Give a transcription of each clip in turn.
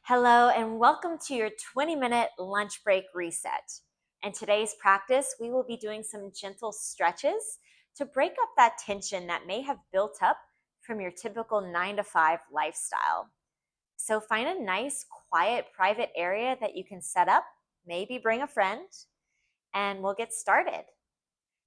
Hello, and welcome to your 20-minute lunch break reset. In today's practice, we will be doing some gentle stretches to break up that tension that may have built up from your typical 9 to 5 lifestyle. So find a nice, quiet, private area that you can set up, maybe bring a friend, and we'll get started.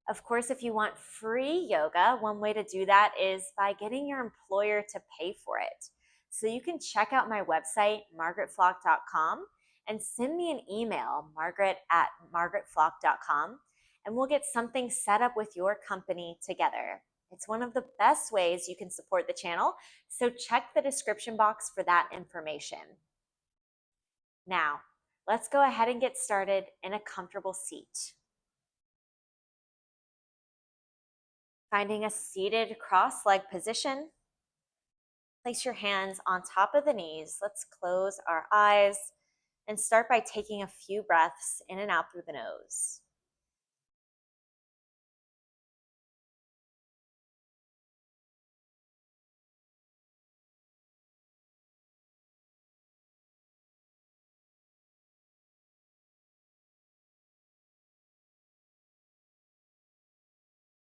Of course, if you want free yoga, one way to do that is by getting your employer to pay for it. So you can check out my website, margaretflock.com, and send me an email, margaret@margaretflock.com, and we'll get something set up with your company together. It's one of the best ways you can support the channel, so check the description box for that information. Now, let's go ahead and get started in a comfortable seat. Finding a seated cross-leg position. Place your hands on top of the knees. Let's close our eyes and start by taking a few breaths in and out through the nose.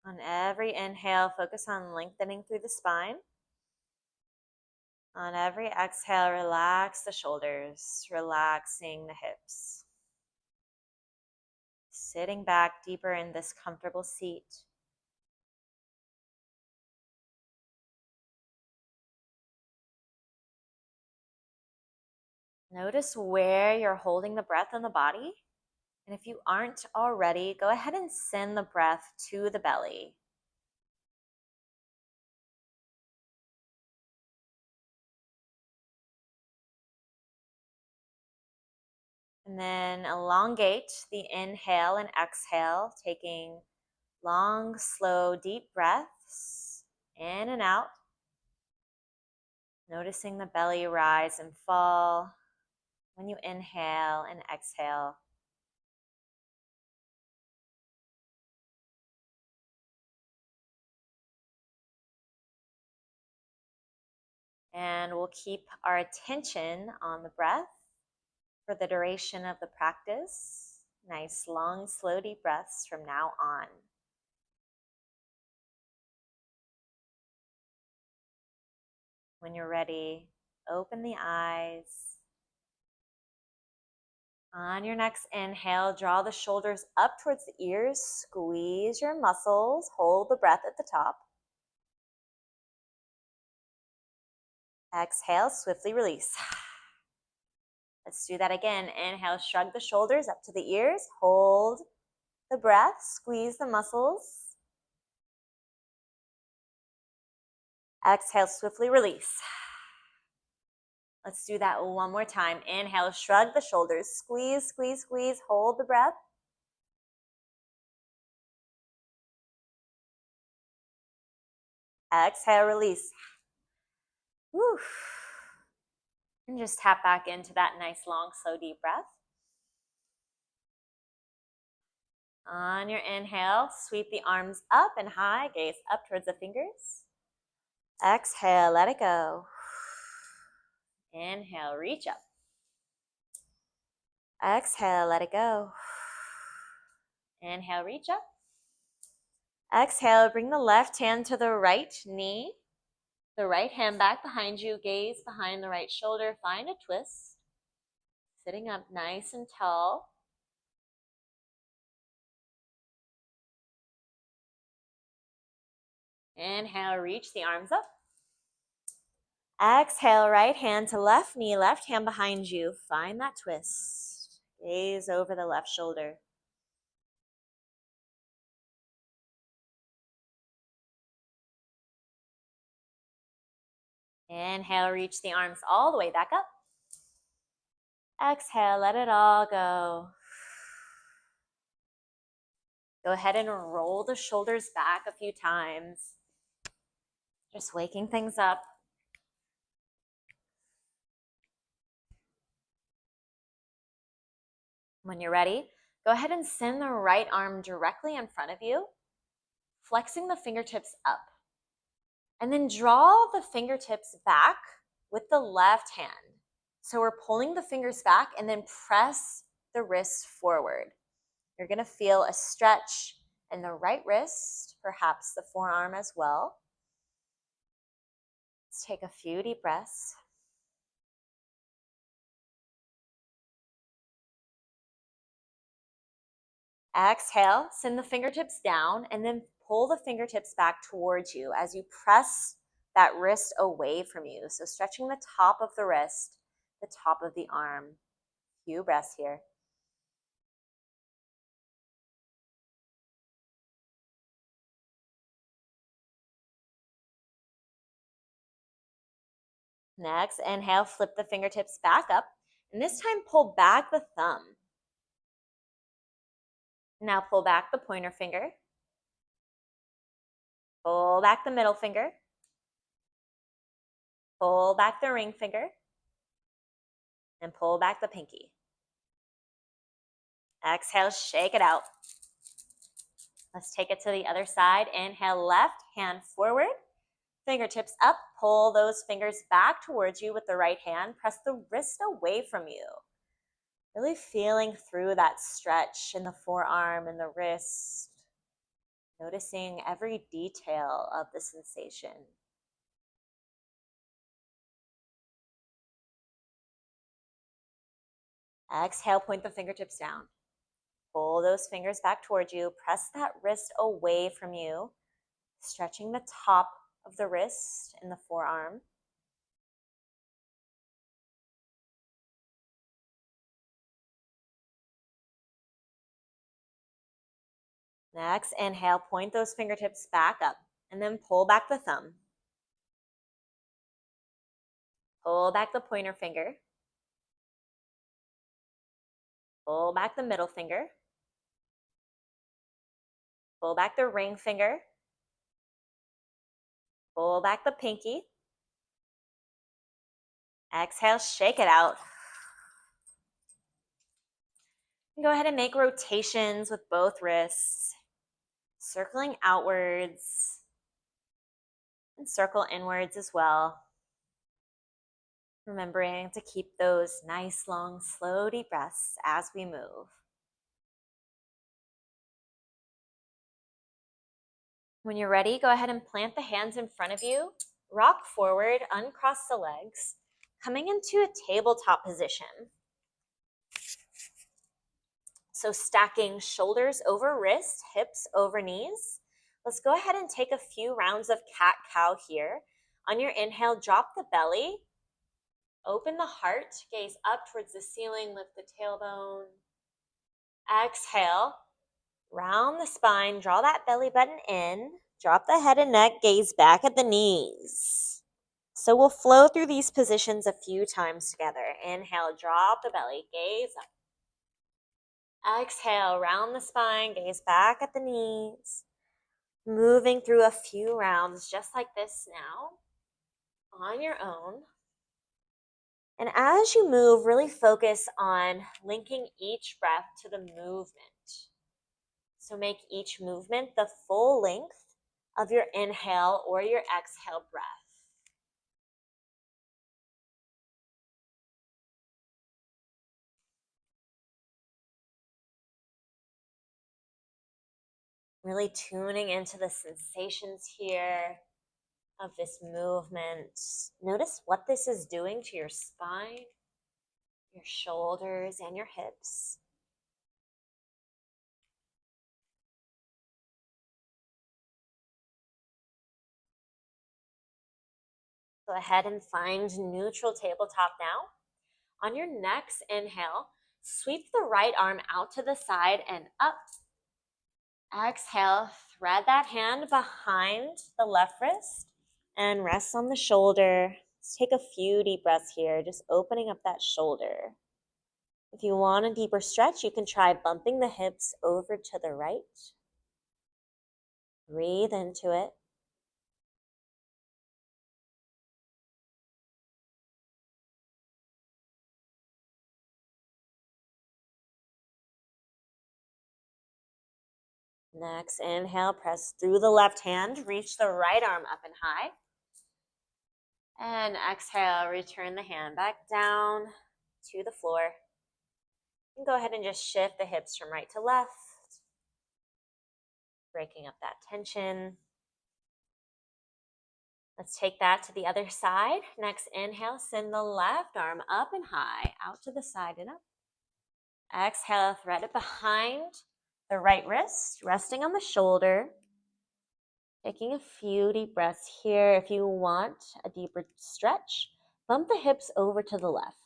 On every inhale, focus on lengthening through the spine. On every exhale, relax the shoulders, relaxing the hips. Sitting back deeper in this comfortable seat. Notice where you're holding the breath in the body. And if you aren't already, go ahead and send the breath to the belly. And then elongate the inhale and exhale, taking long, slow, deep breaths in and out. Noticing the belly rise and fall when you inhale and exhale. And we'll keep our attention on the breath for the duration of the practice. Nice, long, slow, deep breaths from now on. When you're ready, open the eyes. On your next inhale, draw the shoulders up towards the ears, squeeze your muscles, hold the breath at the top. Exhale, swiftly release. Let's do that again. Inhale, shrug the shoulders up to the ears, hold the breath, squeeze the muscles. Exhale, swiftly release. Let's do that one more time. Inhale, shrug the shoulders, squeeze, squeeze, squeeze, hold the breath. Exhale, release. Whew. And just tap back into that nice, long, slow, deep breath. On your inhale, sweep the arms up and high, gaze up towards the fingers. Exhale, let it go. Inhale, reach up. Exhale, let it go. Inhale, reach up. Exhale, bring the left hand to the right knee. The right hand back behind you, gaze behind the right shoulder, find a twist. Sitting up nice and tall. Inhale, reach the arms up. Exhale, right hand to left knee, left hand behind you. Find that twist. Gaze over the left shoulder. Inhale, reach the arms all the way back up. Exhale, let it all go. Go ahead and roll the shoulders back a few times. Just waking things up. When you're ready, go ahead and send the right arm directly in front of you, flexing the fingertips up. And then draw the fingertips back with the left hand. So we're pulling the fingers back and then press the wrist forward. You're going to feel a stretch in the right wrist, perhaps the forearm as well. Let's take a few deep breaths. Exhale, send the fingertips down and then pull the fingertips back towards you as you press that wrist away from you. So stretching the top of the wrist, the top of the arm. Few breaths here. Next, inhale, flip the fingertips back up, and this time pull back the thumb. Now pull back the pointer finger. Pull back the middle finger. Pull back the ring finger. And pull back the pinky. Exhale, shake it out. Let's take it to the other side. Inhale, left hand forward. Fingertips up, pull those fingers back towards you with the right hand. Press the wrist away from you. Really feeling through that stretch in the forearm and the wrist. Noticing every detail of the sensation. Exhale, point the fingertips down. Pull those fingers back towards you. Press that wrist away from you. Stretching the top of the wrist and the forearm. Next, inhale, point those fingertips back up and then pull back the thumb. Pull back the pointer finger. Pull back the middle finger. Pull back the ring finger. Pull back the pinky. Exhale, shake it out. Go ahead and make rotations with both wrists, circling outwards and circle inwards as well. Remembering to keep those nice, long, slow, deep breaths as we move. When you're ready, go ahead and plant the hands in front of you, rock forward, uncross the legs, coming into a tabletop position. So stacking shoulders over wrists, hips over knees. Let's go ahead and take a few rounds of cat-cow here. On your inhale, drop the belly, open the heart, gaze up towards the ceiling, lift the tailbone. Exhale, round the spine, draw that belly button in, drop the head and neck, gaze back at the knees. So we'll flow through these positions a few times together. Inhale, drop the belly, gaze up. Exhale, round the spine, gaze back at the knees. Moving through a few rounds just like this now, on your own. And as you move, really focus on linking each breath to the movement. So make each movement the full length of your inhale or your exhale breath. Really tuning into the sensations here of this movement. Notice what this is doing to your spine, your shoulders, and your hips. Go ahead and find neutral tabletop now. On your next inhale, sweep the right arm out to the side and up. Exhale, thread that hand behind the left wrist and rest on the shoulder. Let's take a few deep breaths here, just opening up that shoulder. If you want a deeper stretch, you can try bumping the hips over to the right. Breathe into it. Next, inhale, press through the left hand, reach the right arm up and high. And exhale, return the hand back down to the floor. And go ahead and just shift the hips from right to left, breaking up that tension. Let's take that to the other side. Next inhale, send the left arm up and high, out to the side and up. Exhale, thread it behind the right wrist, resting on the shoulder. Taking a few deep breaths here. If you want a deeper stretch, bump the hips over to the left.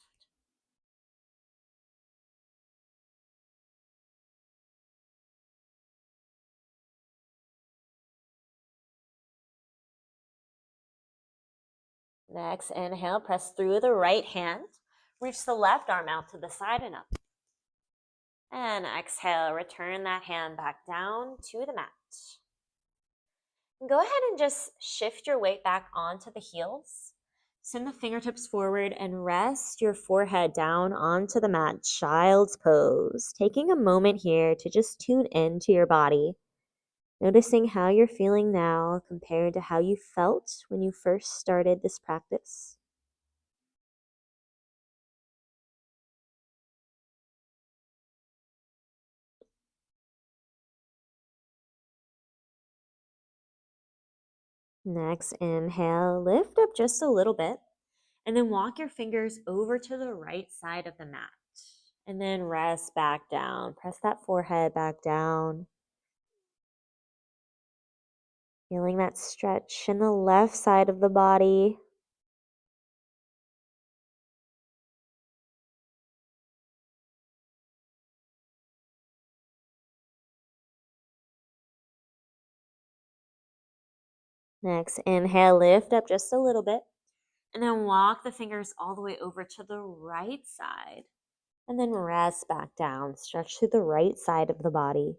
Next, inhale, press through the right hand. Reach the left arm out to the side and up. And exhale, return that hand back down to the mat. Go ahead and just shift your weight back onto the heels. Send the fingertips forward and rest your forehead down onto the mat, child's pose. Taking a moment here to just tune into your body. Noticing how you're feeling now compared to how you felt when you first started this practice. Next, inhale, lift up just a little bit, and then walk your fingers over to the right side of the mat. And then rest back down. Press that forehead back down. Feeling that stretch in the left side of the body. Next, inhale, lift up just a little bit. And then walk the fingers all the way over to the right side. And then rest back down. Stretch to the right side of the body.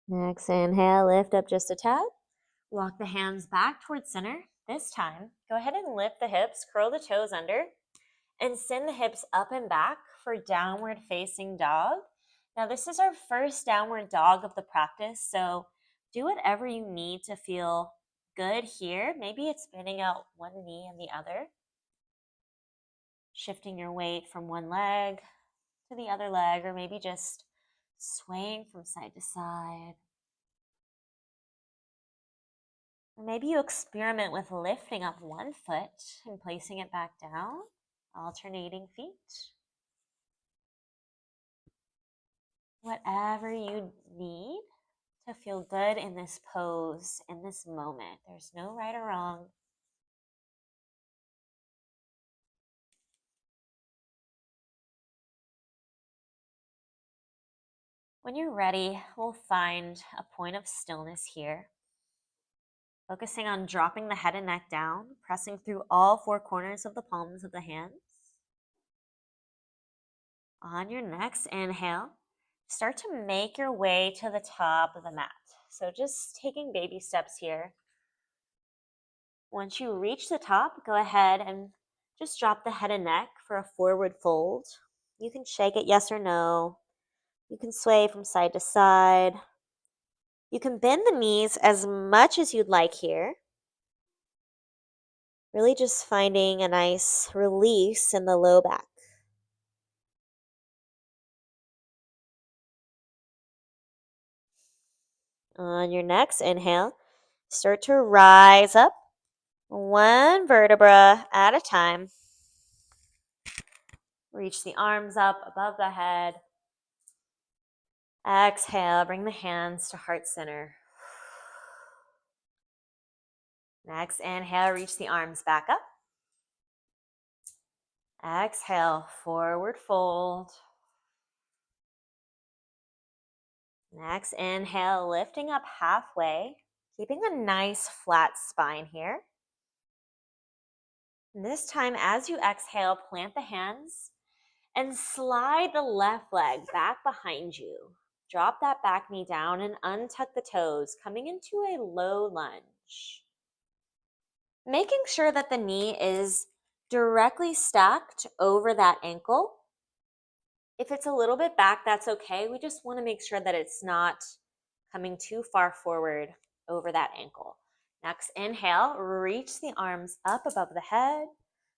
Next, inhale, lift up just a tad. Walk the hands back towards center. This time, go ahead and lift the hips, curl the toes under, and send the hips up and back for downward facing dog. Now, this is our first downward dog of the practice, so do whatever you need to feel good here. Maybe it's bending out one knee and the other, shifting your weight from one leg to the other leg, or maybe just swaying from side to side. Or maybe you experiment with lifting up one foot and placing it back down, alternating feet. Whatever you need to feel good in this pose, in this moment. There's no right or wrong. When you're ready, we'll find a point of stillness here. Focusing on dropping the head and neck down, pressing through all four corners of the palms of the hands. On your next inhale, start to make your way to the top of the mat. So just taking baby steps here. Once you reach the top, go ahead and just drop the head and neck for a forward fold. You can shake it yes or no. You can sway from side to side. You can bend the knees as much as you'd like here. Really just finding a nice release in the low back. On your next inhale, start to rise up one vertebra at a time. Reach the arms up above the head. Exhale, bring the hands to heart center. Next inhale, reach the arms back up. Exhale, forward fold. Next inhale, lifting up halfway, keeping a nice flat spine here. And this time, as you exhale, plant the hands and slide the left leg back behind you. Drop that back knee down and untuck the toes, coming into a low lunge. Making sure that the knee is directly stacked over that ankle. If it's a little bit back, that's okay. We just want to make sure that it's not coming too far forward over that ankle. Next, inhale, reach the arms up above the head.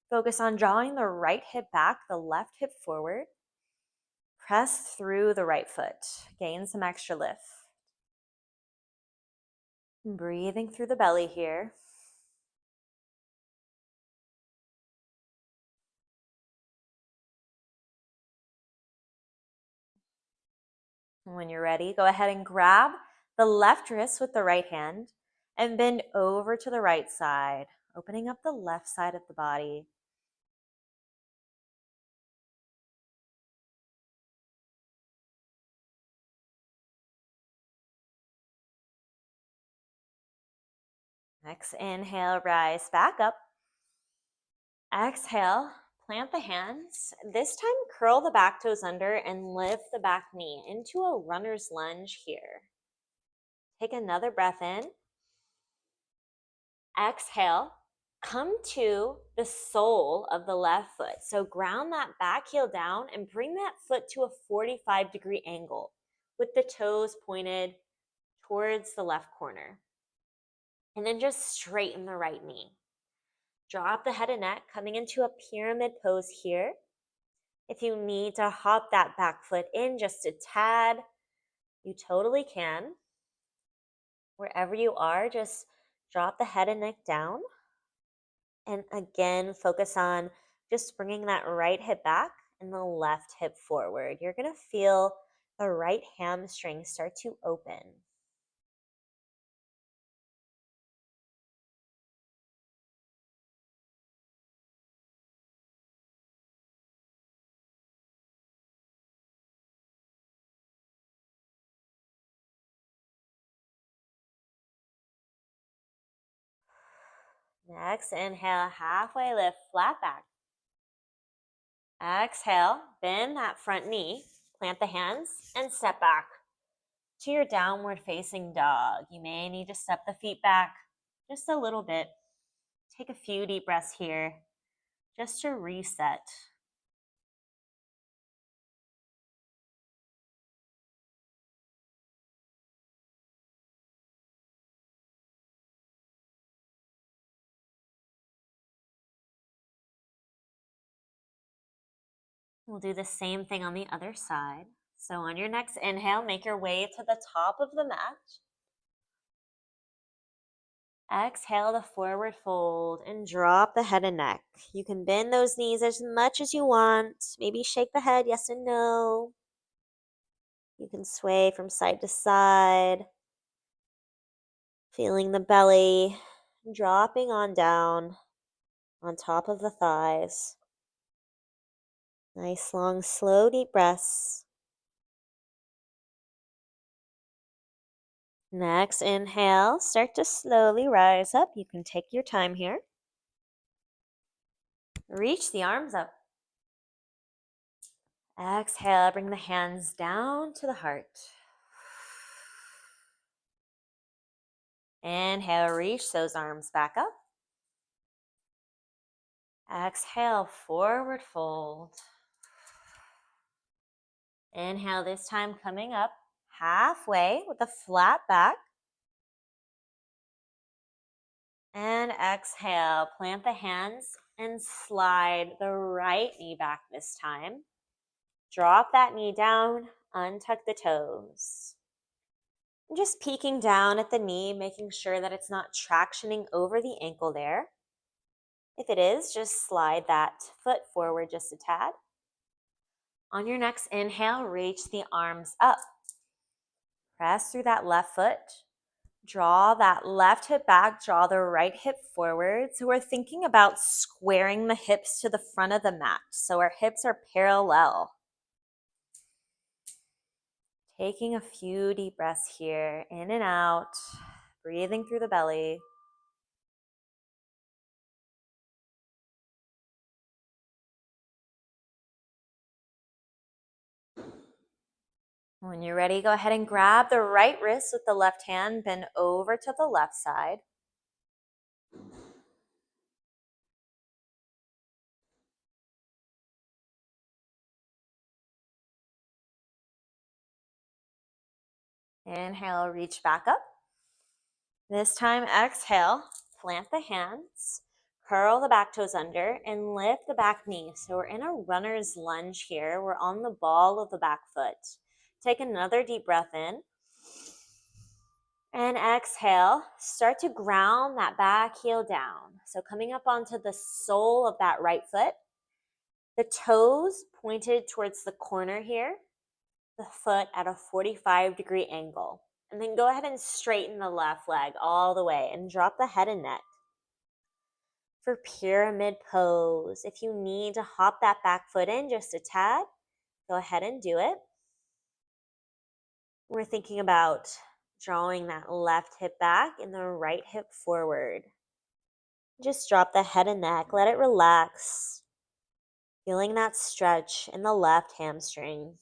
Focus on drawing the right hip back, the left hip forward. Press through the right foot. Gain some extra lift. Breathing through the belly here. When you're ready, go ahead and grab the left wrist with the right hand and bend over to the right side, opening up the left side of the body. Next, inhale, rise back up. Exhale, plant the hands. This time, curl the back toes under and lift the back knee into a runner's lunge here. Take another breath in. Exhale, come to the sole of the left foot. So ground that back heel down and bring that foot to a 45-degree angle with the toes pointed towards the left corner. And then just straighten the right knee. Drop the head and neck, coming into a pyramid pose here. If you need to hop that back foot in just a tad, you totally can. Wherever you are, just drop the head and neck down. And again, focus on just bringing that right hip back and the left hip forward. You're going to feel the right hamstring start to open. Next, inhale, halfway lift, flat back. Exhale, bend that front knee, plant the hands, and step back to your downward facing dog. You may need to step the feet back just a little bit. Take a few deep breaths here just to reset. We'll do the same thing on the other side. So on your next inhale, make your way to the top of the mat. Exhale the forward fold and drop the head and neck. You can bend those knees as much as you want. Maybe shake the head, yes and no. You can sway from side to side, feeling the belly dropping on down on top of the thighs. Nice, long, slow, deep breaths. Next, inhale, start to slowly rise up. You can take your time here. Reach the arms up. Exhale, bring the hands down to the heart. Inhale, reach those arms back up. Exhale, forward fold. Inhale, this time coming up halfway with a flat back. And exhale, plant the hands and slide the right knee back this time. Drop that knee down, untuck the toes. And just peeking down at the knee, making sure that it's not tractioning over the ankle there. If it is, just slide that foot forward just a tad. On your next inhale, reach the arms up. Press through that left foot. Draw that left hip back, draw the right hip forward. So we're thinking about squaring the hips to the front of the mat. So our hips are parallel. Taking a few deep breaths here, in and out, breathing through the belly. When you're ready, go ahead and grab the right wrist with the left hand, bend over to the left side. Inhale, reach back up. This time, exhale, plant the hands, curl the back toes under, and lift the back knee. So we're in a runner's lunge here. We're on the ball of the back foot. Take another deep breath in. And exhale, start to ground that back heel down. So coming up onto the sole of that right foot, the toes pointed towards the corner here, the foot at a 45-degree angle. And then go ahead and straighten the left leg all the way and drop the head and neck. For pyramid pose, if you need to hop that back foot in just a tad, go ahead and do it. We're thinking about drawing that left hip back and the right hip forward. Just drop the head and neck, let it relax. Feeling that stretch in the left hamstring.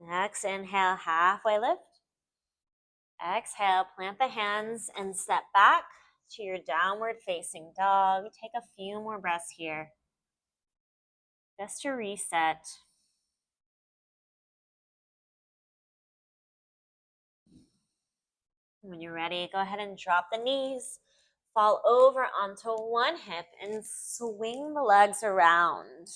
Next, inhale, halfway lift. Exhale, plant the hands and step back to your downward facing dog. Take a few more breaths here, just to reset. When you're ready, go ahead and drop the knees, fall over onto one hip and swing the legs around.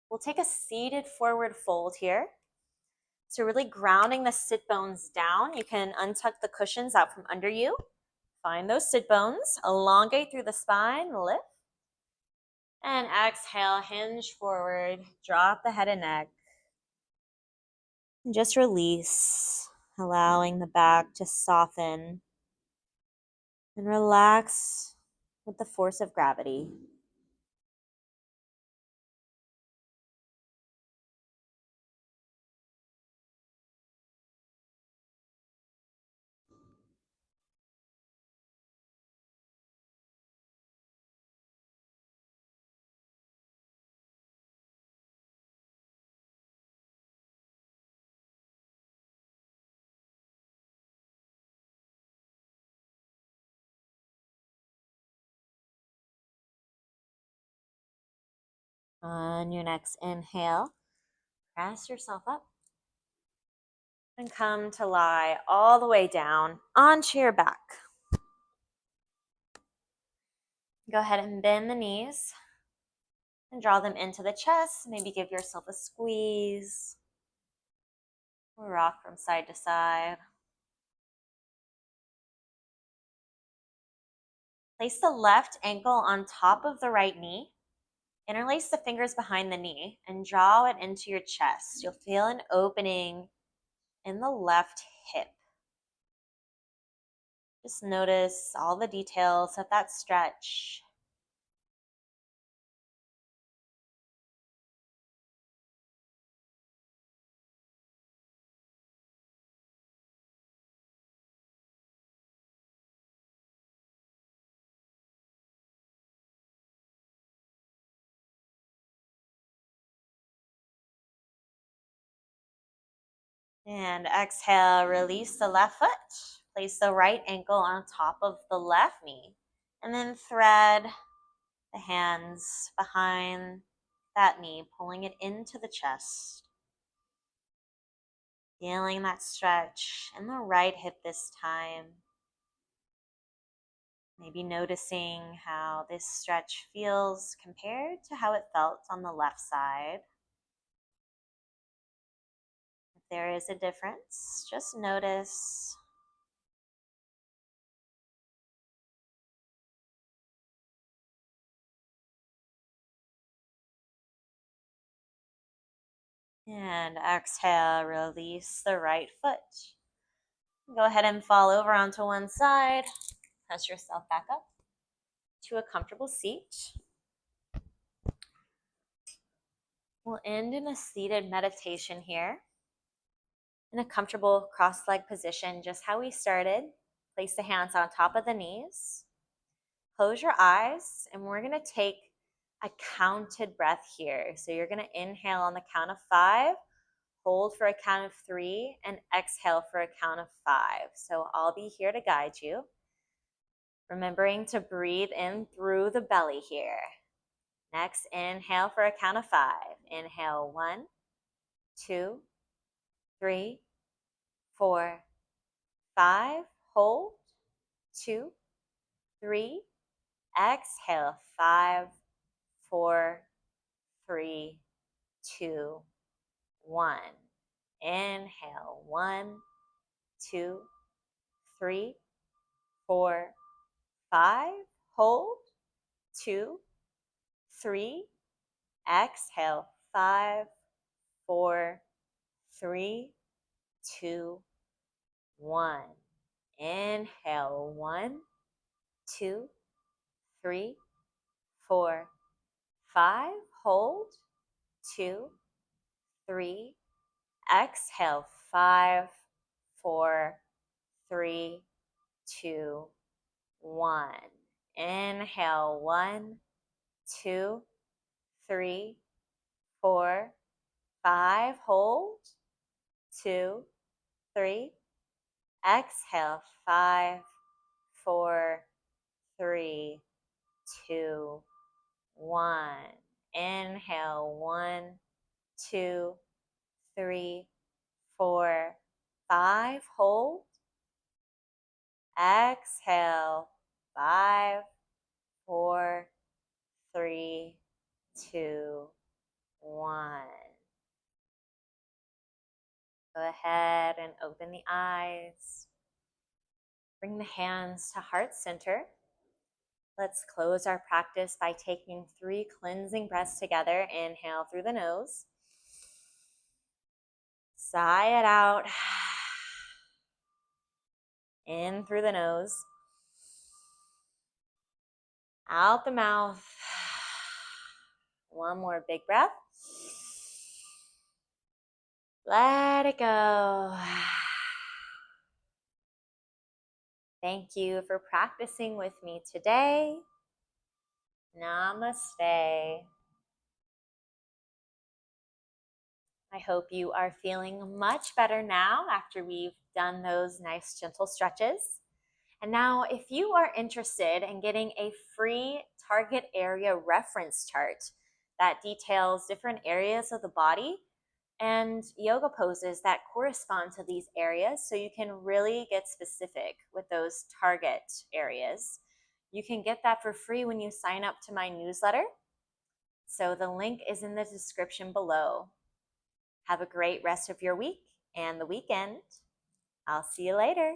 We'll take a seated forward fold here. So really grounding the sit bones down. You can untuck the cushions out from under you. Find those sit bones, elongate through the spine, lift. And exhale, hinge forward, drop the head and neck. And just release, allowing the back to soften and relax with the force of gravity. On your next inhale, press yourself up and come to lie all the way down onto your back. Go ahead and bend the knees and draw them into the chest. Maybe give yourself a squeeze. Rock from side to side. Place the left ankle on top of the right knee. Interlace the fingers behind the knee and draw it into your chest. You'll feel an opening in the left hip. Just notice all the details of that stretch. And exhale, release the left foot. Place the right ankle on top of the left knee. And then thread the hands behind that knee, pulling it into the chest. Feeling that stretch in the right hip this time. Maybe noticing how this stretch feels compared to how it felt on the left side. If there is a difference, just notice. And exhale, release the right foot. Go ahead and fall over onto one side. Press yourself back up to a comfortable seat. We'll end in a seated meditation here. In a comfortable cross-leg position, just how we started. Place the hands on top of the knees. Close your eyes, and we're going to take a counted breath here. So you're going to inhale on the count of 5, hold for a count of 3, and exhale for a count of 5. So I'll be here to guide you. Remembering to breathe in through the belly here. Next, inhale for a count of 5. Inhale, 1, 2, 3, 4, 5. Hold, 2, 3. Exhale, 5, 4, 3, 2, 1. Inhale, 1, 2, 3, 4, 5. Hold, 2, 3. Exhale, 5, 4, 3, 2, 1. Inhale, 1, 2, 3, 4, 5. Hold, 2, 3. Exhale, 5, 4, 3, 2, 1. Inhale, 1, 2, 3, 4, 5. Hold, 2, 3. Exhale, 5, 4, 3, 2, 1. Inhale, 1, 2, 3, 4, 5. Hold. Exhale, 5, 4, 3, 2, 1. Go ahead and open the eyes. Bring the hands to heart center. Let's close our practice by taking 3 cleansing breaths together. Inhale through the nose. Sigh it out. In through the nose. Out the mouth. One more big breath. Let it go. Thank you for practicing with me today. Namaste. I hope you are feeling much better now after we've done those nice gentle stretches. And now, if you are interested in getting a free target area reference chart that details different areas of the body and yoga poses that correspond to these areas, so you can really get specific with those target areas, you can get that for free when you sign up to my newsletter. So the link is in the description below. Have a great rest of your week and the weekend. I'll see you later.